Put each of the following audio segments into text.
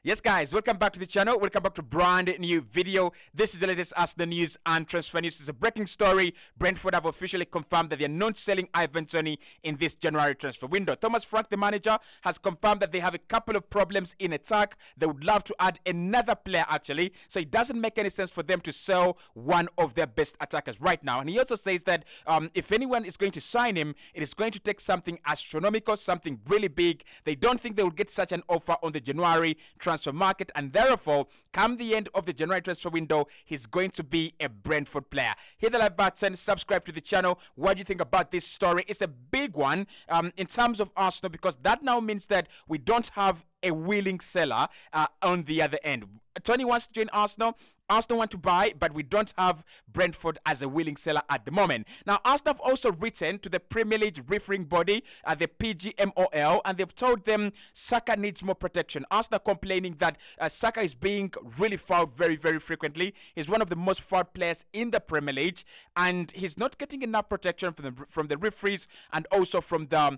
Yes, guys, welcome back to the channel. Welcome back to brand new video. This is the latest Arsenal news and transfer news. It's a breaking story. Brentford have officially confirmed that they are not selling Ivan Toney in this January transfer window. Thomas Frank, the manager, has confirmed that they have a couple of problems in attack. They would love to add another player, actually. So it doesn't make any sense for them to sell one of their best attackers right now. And he also says that if anyone is going to sign him, it is going to take something astronomical, something really big. They don't think they will get such an offer on the January transfer market, and therefore, come the end of the January transfer window, he's going to be a Brentford player. Hit the like button, subscribe to the channel. What do you think about this story? It's a big one in terms of Arsenal, because that now means that we don't have a willing seller on the other end. Toney wants to join Arsenal. Arsenal want to buy, but we don't have Brentford as a willing seller at the moment. Now, Arsenal have also written to the Premier League refereeing body, the PGMOL, and they've told them Saka needs more protection. Arsenal complaining that Saka is being really fouled very, very frequently. He's one of the most fouled players in the Premier League, and he's not getting enough protection from the referees and also from the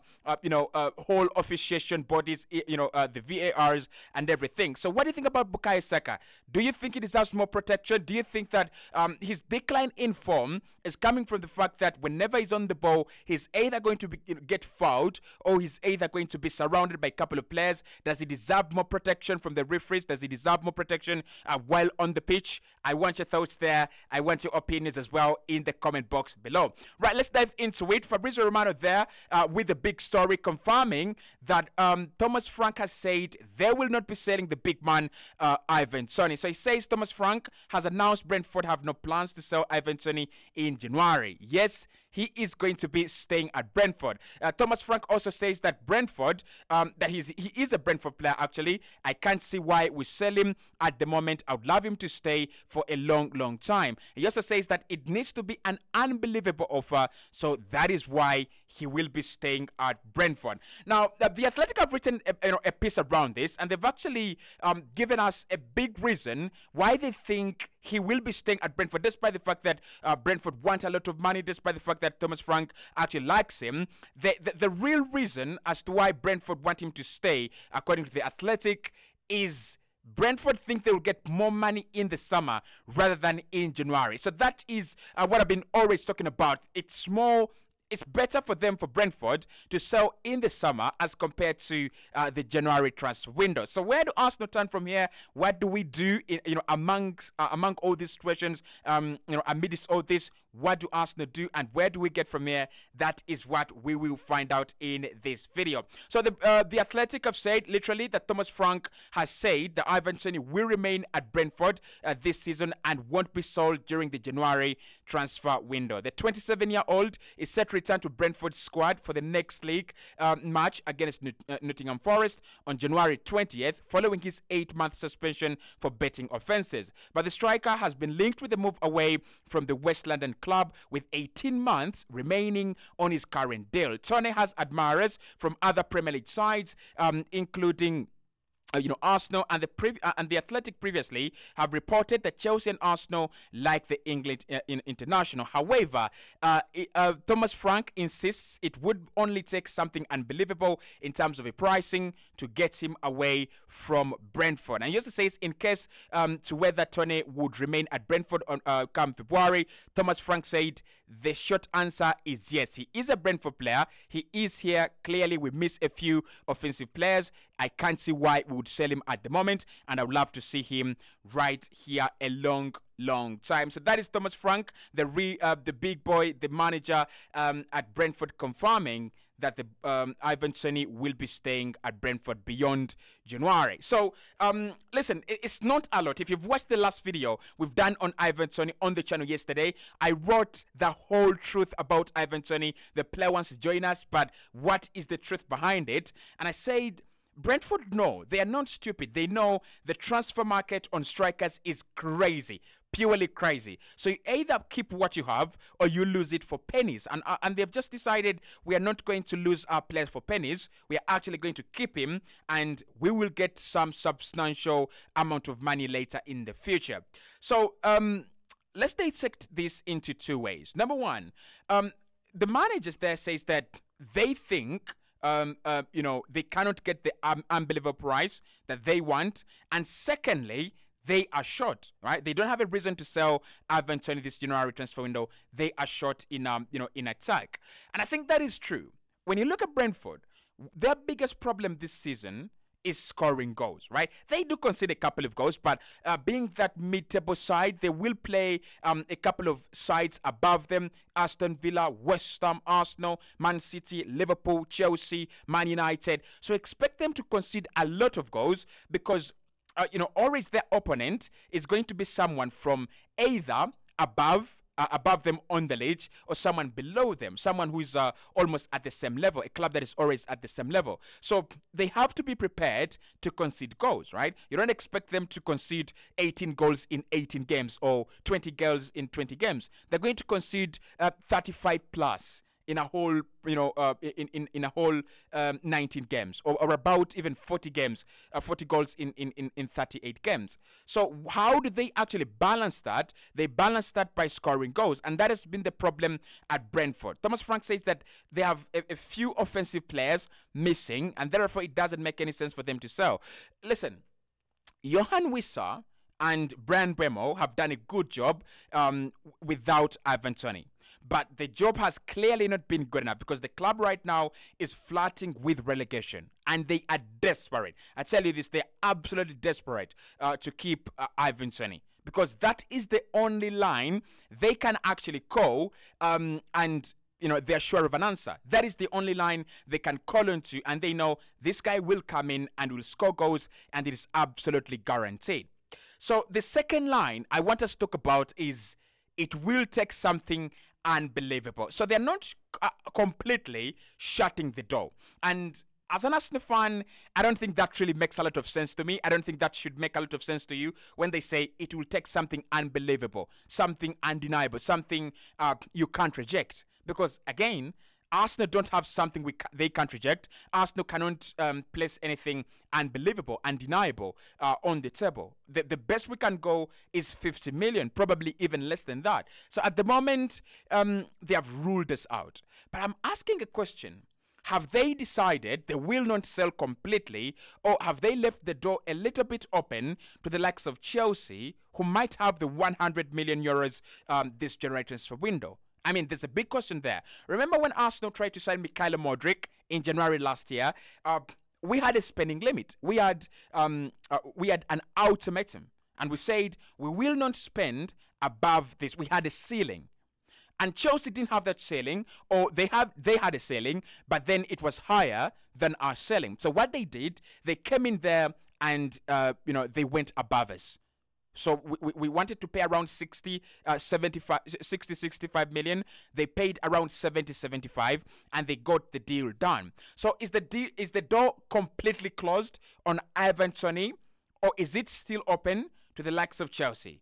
whole officiation bodies, the VARs and everything. So, what do you think about Bukayo Saka? Do you think he deserves more protection? Do you think that his decline in form is coming from the fact that whenever he's on the ball, he's either going to get fouled or he's either going to be surrounded by a couple of players? Does he deserve more protection from the referees? Does he deserve more protection while on the pitch? I want your thoughts there. I want your opinions as well in the comment box below. Right, let's dive into it. Fabrizio Romano there with the big story confirming that Thomas Frank has said they will not be selling the big man Ivan Toney. So he says Thomas Frank has announced Brentford have no plans to sell Ivan Toney in January. Yes, he is going to be staying at Brentford. Thomas Frank also says that Brentford, that he is a Brentford player actually. I can't see why we sell him at the moment. I would love him to stay for a long, long time. He also says that it needs to be an unbelievable offer, so that is why he will be staying at Brentford. Now, the Athletic have written a piece around this, and they've actually given us a big reason why they think he will be staying at Brentford, despite the fact that Brentford want a lot of money, despite the fact that Thomas Frank actually likes him. The real reason as to why Brentford want him to stay, according to the Athletic, is Brentford think they will get more money in the summer rather than in January. So that is what I've been always talking about. It's better for them, for Brentford, to sell in the summer as compared to the January transfer window. So where do Arsenal turn from here? What do we do among all these situations? Amidst all this, what do Arsenal do and where do we get from here? That is what we will find out in this video. So the Athletic have said literally that Thomas Frank has said that Ivan Toney will remain at Brentford this season and won't be sold during the January transfer window. The 27-year-old is set to return to Brentford's squad for the next league match against Nottingham Forest on January 20th, following his 8-month suspension for betting offences. But the striker has been linked with a move away from the West London club, with 18 months remaining on his current deal. Toney has admirers from other Premier League sides, including Arsenal, and the Athletic previously have reported that Chelsea and Arsenal like the England international. However, Thomas Frank insists it would only take something unbelievable in terms of a pricing to get him away from Brentford. And he also says in case to whether Toney would remain at Brentford on come February, Thomas Frank said the short answer is yes. He is a Brentford player. He is here. Clearly, we miss a few offensive players. I can't see why we would sell him at the moment, and I would love to see him right here a long time. So that is Thomas Frank, the big boy, the manager at Brentford, confirming that the Ivan Toney will be staying at Brentford beyond January. So listen, it's not a lot. If you've watched the last video we've done on Ivan Toney on the channel yesterday, I wrote the whole truth about Ivan Toney. The player wants to join us, but what is the truth behind it? And I said, Brentford know, they are not stupid. They know the transfer market on strikers is crazy, purely crazy. So you either keep what you have or you lose it for pennies. And they've just decided we are not going to lose our players for pennies. We are actually going to keep him, and we will get some substantial amount of money later in the future. So let's dissect this into two ways. Number one, the managers there says that they think They cannot get the unbelievable price that they want. And secondly, they are short, right? They don't have a reason to sell Ivan Toney this January transfer window. They are short in attack, and I think that is true. When you look at Brentford, their biggest problem this season is scoring goals, right? They do concede a couple of goals, but being that mid-table side, they will play a couple of sides above them: Aston Villa, West Ham, Arsenal, Man City, Liverpool, Chelsea, Man United. So expect them to concede a lot of goals because always their opponent is going to be someone from either above them on the ledge or someone below them, someone who is almost at the same level, a club that is always at the same level. So they have to be prepared to concede goals, right? You don't expect them to concede 18 goals in 18 games or 20 goals in 20 games. They're going to concede 35 plus in a whole, in a whole 19 games, or about even 40 games, 40 goals in 38 games. So how do they actually balance that? They balance that by scoring goals, and that has been the problem at Brentford. Thomas Frank says that they have a few offensive players missing, and therefore it doesn't make any sense for them to sell. Listen, Johan Wissa and Brian Bemo have done a good job without Ivan Toney. But the job has clearly not been good enough because the club right now is flirting with relegation and they are desperate. I tell you this, they're absolutely desperate to keep Ivan Toney because that is the only line they can actually call and they're sure of an answer. That is the only line they can call into, and they know this guy will come in and will score goals, and it is absolutely guaranteed. So the second line I want us to talk about is it will take something unbelievable. So they're not completely shutting the door. And as an Arsenal fan, I don't think that really makes a lot of sense to me. I don't think that should make a lot of sense to you when they say it will take something unbelievable, something undeniable, something you can't reject. Because again, Arsenal don't have something they can't reject. Arsenal cannot place anything unbelievable, undeniable on the table. The best we can go is 50 million, probably even less than that. So at the moment, they have ruled us out. But I'm asking a question. Have they decided they will not sell completely, or have they left the door a little bit open to the likes of Chelsea, who might have the 100 million euros this January transfer window? I mean, there's a big question there. Remember when Arsenal tried to sign Mikhailo Modric in January last year? We had a spending limit. We had an ultimatum, and we said we will not spend above this. We had a ceiling, and Chelsea didn't have that ceiling, or they had a ceiling, but then it was higher than our ceiling. So what they did, they came in there and they went above us. So we wanted to pay around 65 million. They paid around 75, and they got the deal done. So is the door completely closed on Ivan Toney, or is it still open to the likes of Chelsea?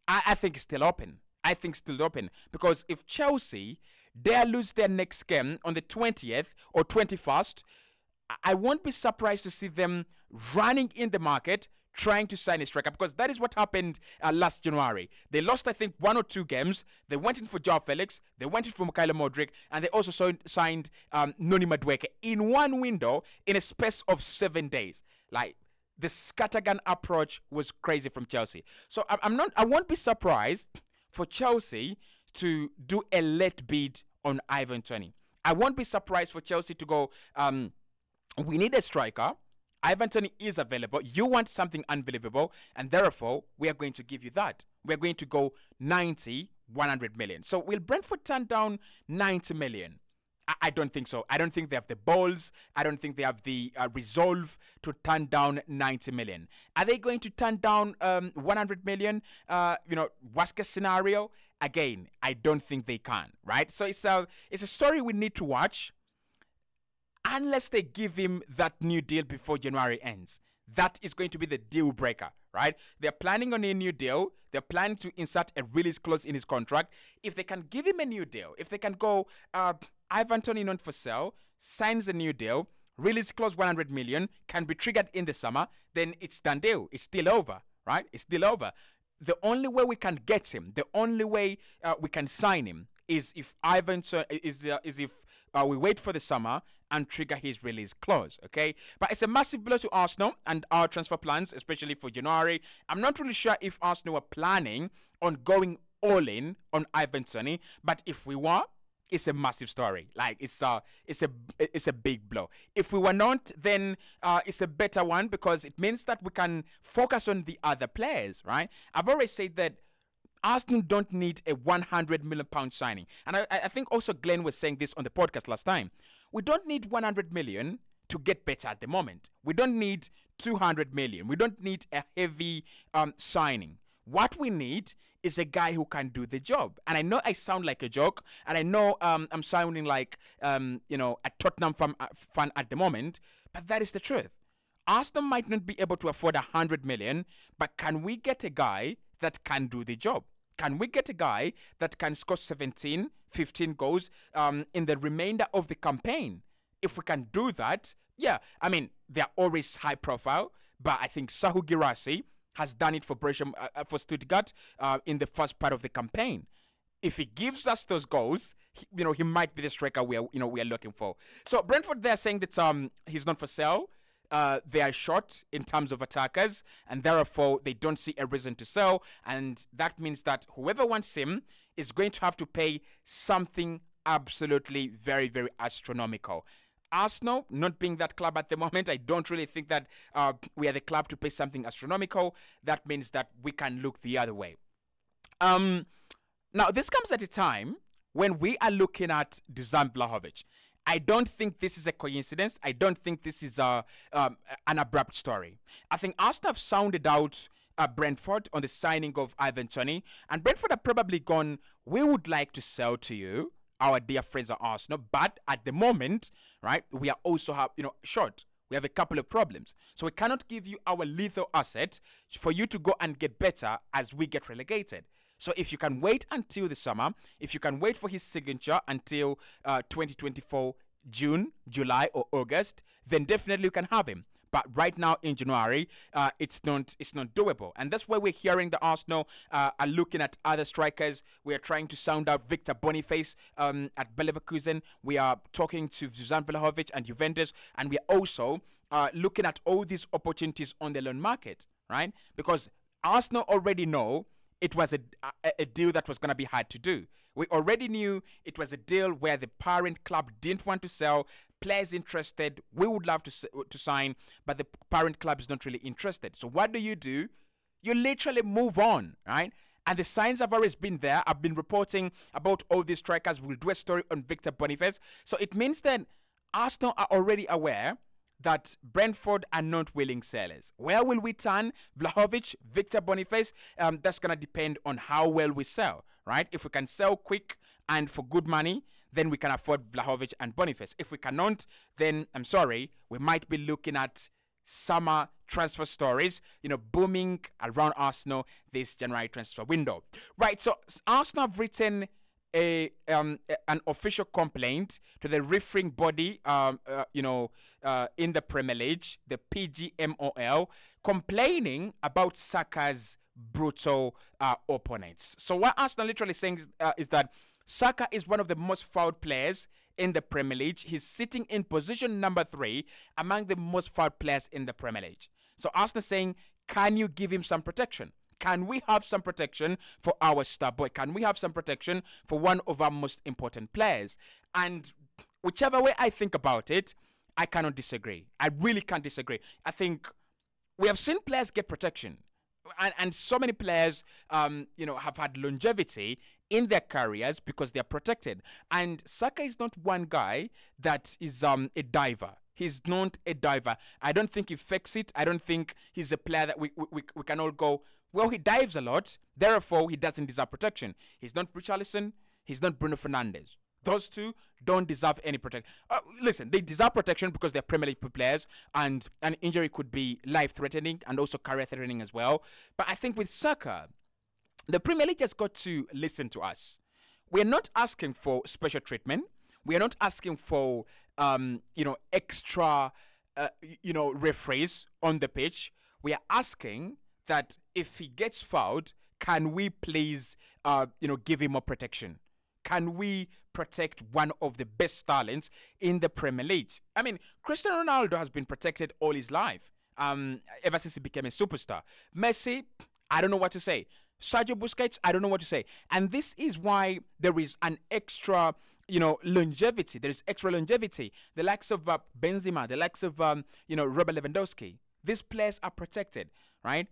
I think it's still open. I think still open because if Chelsea dare lose their next game on the 20th or 21st, I won't be surprised to see them running in the market trying to sign a striker, because that is what happened last January. They lost, I think, 1 or 2 games. They went in for Joao Felix, they went in for Mikhailo Modric, and they also signed Noni Madueke in one window in a space of 7 days. Like, the scattergun approach was crazy from Chelsea. So I won't be surprised for Chelsea to do a late bid on Ivan Toney. I won't be surprised for Chelsea to go, we need a striker. Ivan Toney is available. You want something unbelievable, and therefore, we are going to give you that. We're going to go 90, 100 million. So will Brentford turn down 90 million? I don't think so. I don't think they have the balls. I don't think they have the resolve to turn down 90 million. Are they going to turn down 100 million? Worst case scenario? Again, I don't think they can, right? So it's a story we need to watch. Unless they give him that new deal before January ends. That is going to be the deal breaker, right? They're planning on a new deal. They're planning to insert a release clause in his contract. If they can give him a new deal, if they can go, Ivan Toney not for sale, signs a new deal, release clause 100 million, can be triggered in the summer, then it's done deal. It's still over, right? It's still over. The only way we can get him, the only way we can sign him is if we wait for the summer and trigger his release clause, okay? But it's a massive blow to Arsenal and our transfer plans, especially for January. I'm not really sure if Arsenal were planning on going all in on Ivan Toney, but if we were, it's a massive story. Like it's a big blow. If we were not, then it's a better one because it means that we can focus on the other players, right? I've always said that Arsenal don't need a 100 million pound signing, and I think also Glenn was saying this on the podcast last time. We don't need 100 million to get better at the moment. We don't need 200 million. We don't need a heavy signing. What we need is a guy who can do the job. And I know I sound like a joke, and I know I'm sounding like a Tottenham fan at the moment, but that is the truth. Arsenal might not be able to afford 100 million, but can we get a guy that can do the job? Can we get a guy that can score 17, 15 goals in the remainder of the campaign? If we can do that, yeah, I mean, they're always high profile, but I think Sahu Girassi has done it for Stuttgart in the first part of the campaign. If he gives us those goals, he might be the striker we are looking for. So Brentford, they're saying that he's not for sale. They are short in terms of attackers, and therefore they don't see a reason to sell. And that means that whoever wants him is going to have to pay something absolutely very, very astronomical. Arsenal, not being that club at the moment, I don't really think that we are the club to pay something astronomical. That means that we can look the other way. Now, this comes at a time when we are looking at Dusan Vlahovic. I don't think this is a coincidence. I don't think this is an abrupt story. I think Arsenal have sounded out Brentford on the signing of Ivan Toney, and Brentford have probably gone, we would like to sell to you, our dear friends at Arsenal, but at the moment, right, we are also short. We have a couple of problems. So we cannot give you our lethal asset for you to go and get better as we get relegated. So if you can wait until the summer, if you can wait for his signature until 2024 June, July or August, then definitely you can have him. But right now in January, it's not doable. And that's why we're hearing the Arsenal are looking at other strikers. We are trying to sound out Victor Boniface at Leverkusen. We are talking to Dusan Vlahovic and Juventus. And we are also looking at all these opportunities on the loan market, right? Because Arsenal already know it was a deal that was going to be hard to do. We already knew it was a deal where the parent club didn't want to sell. Players interested, we would love to sign, but the parent club is not really interested. So what do? You literally move on, right? And the signs have always been there. I've been reporting about all these strikers. We'll do a story on Victor Boniface. So it means that Arsenal are already aware that Brentford are not willing sellers. Where will we turn? Vlahovic, Victor Boniface? That's going to depend on how well we sell, right? If we can sell quick and for good money, then we can afford Vlahovic and Boniface. If we cannot, then I'm sorry, we might be looking at summer transfer stories, booming around Arsenal this January transfer window. Right, so Arsenal have written an official complaint to the refereeing body, in the Premier League, the PGMOL, complaining about Saka's brutal opponents. So what Arsenal literally saying is that Saka is one of the most fouled players in the Premier League. He's sitting in position number 3 among the most fouled players in the Premier League. So Arsenal saying, can you give him some protection? Can we have some protection for our star boy? Can we have some protection for one of our most important players? And whichever way I think about it, I cannot disagree. I really can't disagree. I think we have seen players get protection. And so many players, have had longevity in their careers because they are protected. And Saka is not one guy that is a diver. He's not a diver. I don't think he fakes it. I don't think he's a player that we can all go, well, he dives a lot, therefore he doesn't deserve protection. He's not Richarlison. He's not Bruno Fernandes. Those two don't deserve any protection. Listen, they deserve protection because they're Premier League players, and an injury could be life-threatening and also career-threatening as well. But I think with Saka, the Premier League has got to listen to us. We're not asking for special treatment. We are not asking for, extra, referees on the pitch. We are asking that if he gets fouled, can we please, give him more protection? can we protect one of the best talents in the Premier League? I mean, Cristiano Ronaldo has been protected all his life, ever since he became a superstar. Messi, I don't know what to say. Sergio Busquets, I don't know what to say. And this is why there is an extra, longevity. There is extra longevity. The likes of Benzema, the likes of, Robert Lewandowski. These players are protected, right?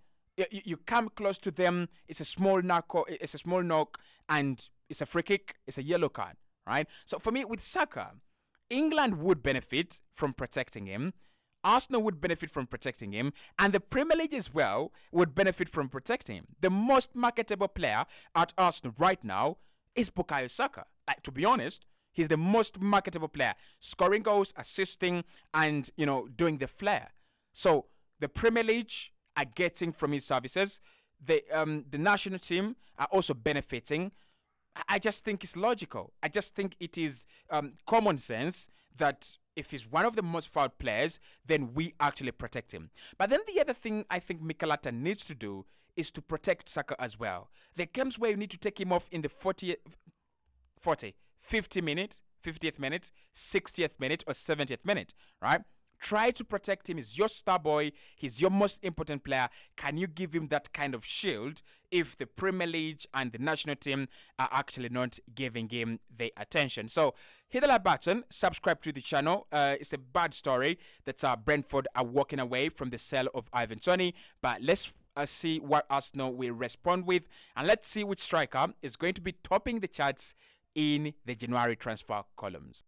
You come close to them, it's a small knock, and it's a free kick, it's a yellow card, right? So for me, with Saka, England would benefit from protecting him. Arsenal would benefit from protecting him, and the Premier League as well would benefit from protecting him. The most marketable player at Arsenal right now is Bukayo Saka. Like, to be honest, he's the most marketable player, scoring goals, assisting, and doing the flair. So the Premier League are getting from his services. The national team are also benefiting. I just think it's logical. I just think it is common sense that if he's one of the most fouled players, then we actually protect him. But then the other thing I think Mikel Arteta needs to do is to protect Saka as well. There comes where you need to take him off in the 50th minute, 50th minute, 60th minute, or 70th minute, right? Try to protect him. He's your star boy. He's your most important player. Can you give him that kind of shield if the Premier League and the national team are actually not giving him the attention? So hit the like button, subscribe to the channel. It's a bad story that Brentford are walking away from the sale of Toney, but let's see what Arsenal will respond with, and let's see which striker is going to be topping the charts in the January transfer columns.